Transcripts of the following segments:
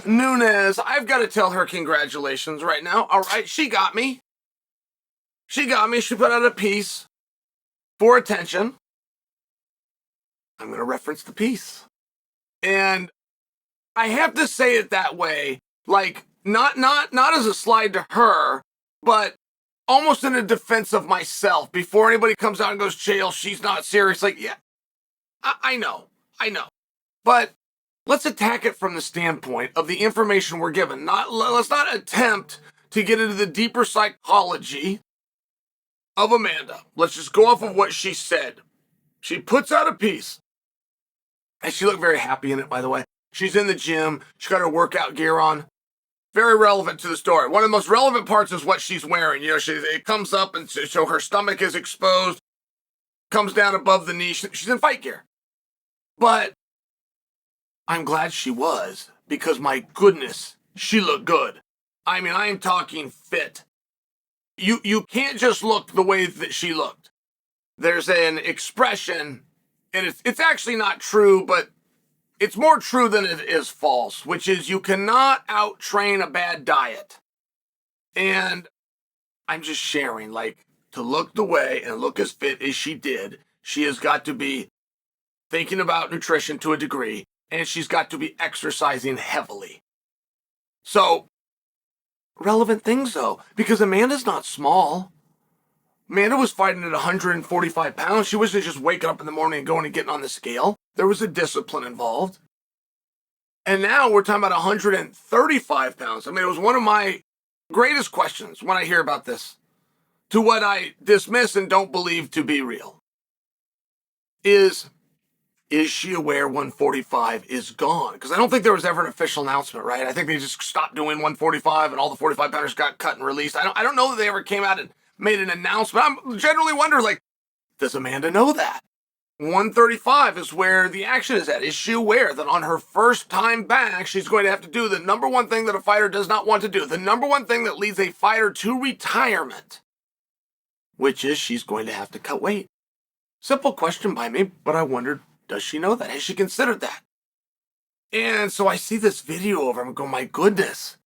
Nunes, I've got to tell her congratulations right now. All right, she got me. She put out a piece for attention. I'm going to reference the piece. And I have to say it that way, like not as a slide to her, but almost in a defense of myself before anybody comes out and goes, Chael, she's not serious. Like, yeah, I know. But let's attack it from the standpoint of the information we're given. Let's not attempt to get into the deeper psychology of Amanda. Let's just go off of what she said. She puts out a piece. And she looked very happy in it, by the way. She's in the gym. She got her workout gear on. Very relevant to the story. One of the most relevant parts is what she's wearing. You know, it comes up and so her stomach is exposed, comes down above the knee. She's in fight gear. But I'm glad she was, because my goodness, she looked good. I mean, I am talking fit. You can't just look the way that she looked. There's an expression, and it's actually not true, but it's more true than it is false, which is you cannot out-train a bad diet. And I'm just sharing, like, to look the way and look as fit as she did, she has got to be thinking about nutrition to a degree, and she's got to be exercising heavily. So, relevant things though, because Amanda's not small. Amanda was fighting at 145 pounds. She wasn't just waking up in the morning and going and getting on the scale. There was a discipline involved. And now we're talking about 135 pounds. I mean, it was one of my greatest questions when I hear about this, to what I dismiss and don't believe to be real, is she aware 145 is gone? Because I don't think there was ever an official announcement, right? I think they just stopped doing 145 and all the 45 pounders got cut and released. I don't know that they ever came out and made an announcement. I'm generally wondering, like, does Amanda know that? 135 is where the action is at. Is she aware that on her first time back, she's going to have to do the number one thing that a fighter does not want to do, the number one thing that leads a fighter to retirement, which is she's going to have to cut weight? Simple question by me, but I wondered, does she know that? Has she considered that? And so I see this video of her and go, my goodness.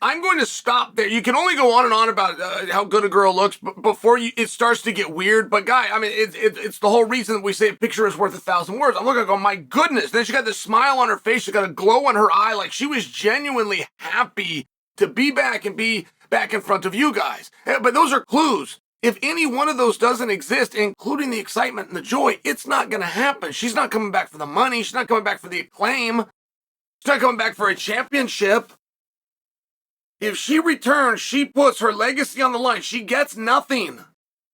I'm going to stop there. You can only go on and on about how good a girl looks before it starts to get weird. But guy, I mean, it's the whole reason that we say a picture is worth 1,000 words. I'm looking and go, my goodness. Then she got this smile on her face. She got a glow in her eye. Like she was genuinely happy to be back and be back in front of you guys. But those are clues. If any one of those doesn't exist, including the excitement and the joy, it's not going to happen. She's not coming back for the money. She's not coming back for the acclaim. She's not coming back for a championship. If she returns, she puts her legacy on the line. She gets nothing.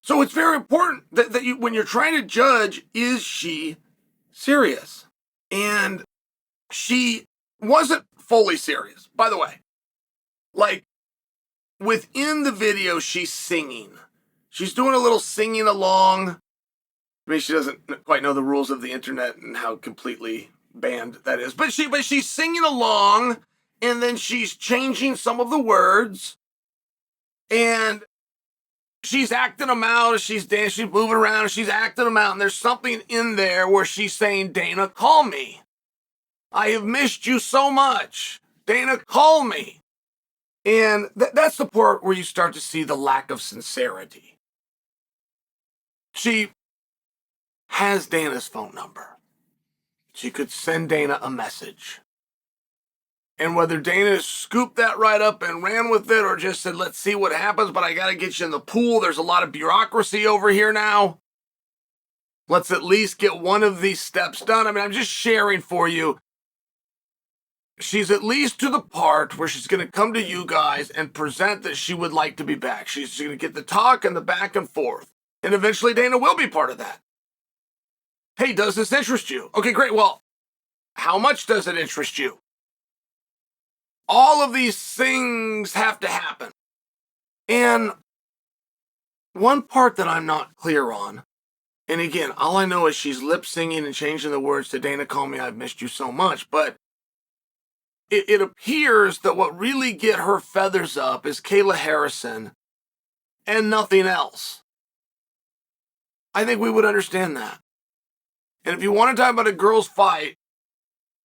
So it's very important that you, when you're trying to judge, is she serious? And she wasn't fully serious, by the way. Like, within the video, she's singing. She's doing a little singing along. I mean, she doesn't quite know the rules of the internet and how completely banned that is. But she's singing along, and then she's changing some of the words. And she's acting them out as she's dancing, she's moving around, she's acting them out. And there's something in there where she's saying, Dana, call me. I have missed you so much. Dana, call me. And that's the part where you start to see the lack of sincerity. She has Dana's phone number. She could send Dana a message. And whether Dana scooped that right up and ran with it or just said, let's see what happens, but I got to get you in the pool. There's a lot of bureaucracy over here now. Let's at least get one of these steps done. I mean, I'm just sharing for you. She's at least to the part where she's going to come to you guys and present that she would like to be back. She's going to get the talk and the back and forth. And eventually Dana will be part of that. Hey, does this interest you? Okay, great. Well, how much does it interest you? All of these things have to happen. And one part that I'm not clear on, and again, all I know is she's lip singing and changing the words to Dana, call me, I've missed you so much. But it appears that what really get her feathers up is Kayla Harrison and nothing else. I think we would understand that. And if you want to talk about a girl's fight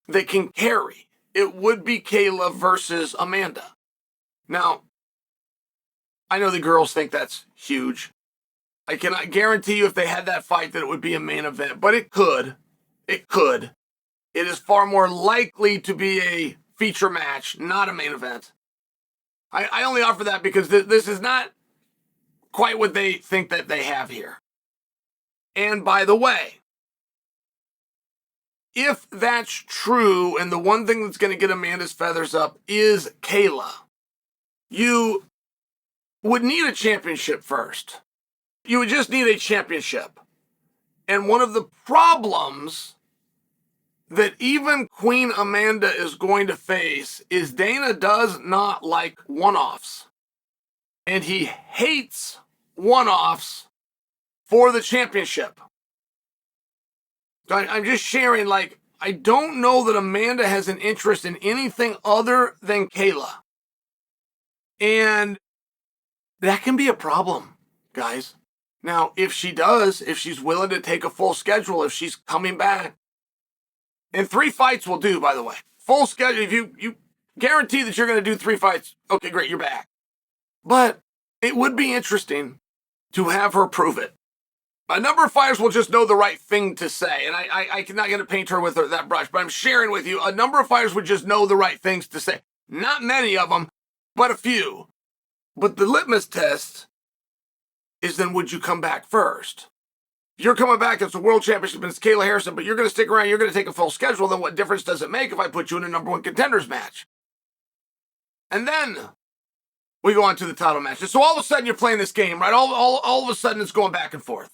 that can carry, it would be Kayla versus Amanda. Now, I know the girls think that's huge. I cannot guarantee you if they had that fight that it would be a main event, but it could. It could. It is far more likely to be a feature match, not a main event. I only offer that because this is not quite what they think that they have here. And by the way, if that's true, and the one thing that's going to get Amanda's feathers up is Kayla, you would need a championship first. You would just need a championship. And one of the problems that even Queen Amanda is going to face is Dana does not like one-offs. And he hates one-offs for the championship. So I'm just sharing, like, I don't know that Amanda has an interest in anything other than Kayla. And that can be a problem, guys. Now, if she does, if she's willing to take a full schedule, if she's coming back, and 3 fights will do, by the way. Full schedule, if you guarantee that you're going to do 3 fights, okay, great, you're back. But it would be interesting to have her prove it. A number of fighters will just know the right thing to say, and I'm not going to paint her with that brush, but I'm sharing with you, a number of fighters would just know the right things to say. Not many of them, but a few. But the litmus test is then, would you come back first? If you're coming back, it's a world championship, and it's Kayla Harrison, but you're going to stick around, you're going to take a full schedule, then what difference does it make if I put you in a number 1 contenders match? And then we go on to the title matches. So all of a sudden you're playing this game, right? All of a sudden it's going back and forth.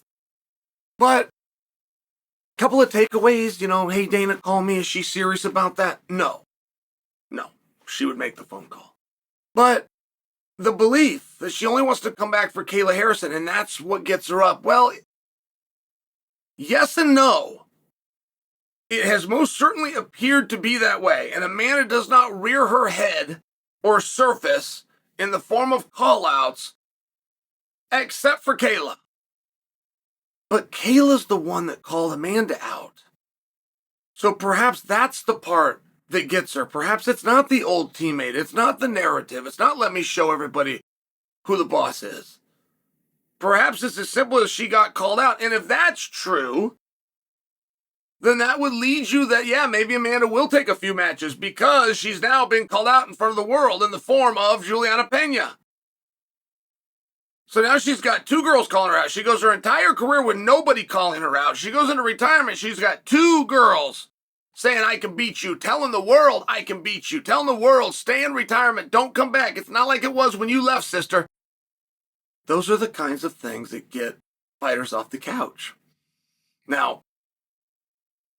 But a couple of takeaways, hey, Dana, call me. Is she serious about that? No. She would make the phone call. But the belief that she only wants to come back for Kayla Harrison, and that's what gets her up. Well, yes and no. It has most certainly appeared to be that way, and Amanda does not rear her head or surface in the form of call-outs, except for Kayla. But Kayla's the one that called Amanda out. So perhaps that's the part that gets her. Perhaps it's not the old teammate. It's not the narrative. It's not let me show everybody who the boss is. Perhaps it's as simple as she got called out. And if that's true, then that would lead you that, yeah, maybe Amanda will take a few matches because she's now been called out in front of the world in the form of Juliana Pena. So now she's got 2 girls calling her out. She goes her entire career with nobody calling her out. She goes into retirement. She's got 2 girls saying, I can beat you. Telling the world, I can beat you. Telling the world, stay in retirement. Don't come back. It's not like it was when you left, sister. Those are the kinds of things that get fighters off the couch. Now,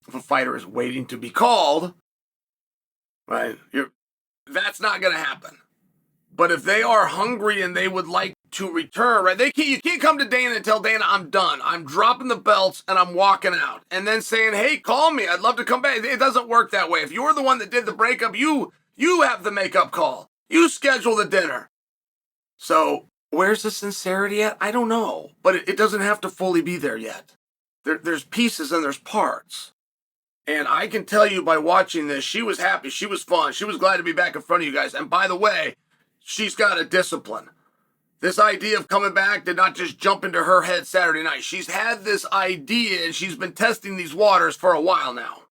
if a fighter is waiting to be called, right, that's not going to happen. But if they are hungry and they would like to return, right, you can't come to Dana and tell Dana, I'm done. I'm dropping the belts and I'm walking out. And then saying, hey, call me. I'd love to come back. It doesn't work that way. If you're the one that did the breakup, you have the makeup call. You schedule the dinner. So where's the sincerity at? I don't know. But it doesn't have to fully be there yet. There's pieces and there's parts. And I can tell you by watching this, she was happy. She was fun. She was glad to be back in front of you guys. And by the way, she's got a discipline. This idea of coming back did not just jump into her head Saturday night. She's had this idea and she's been testing these waters for a while now.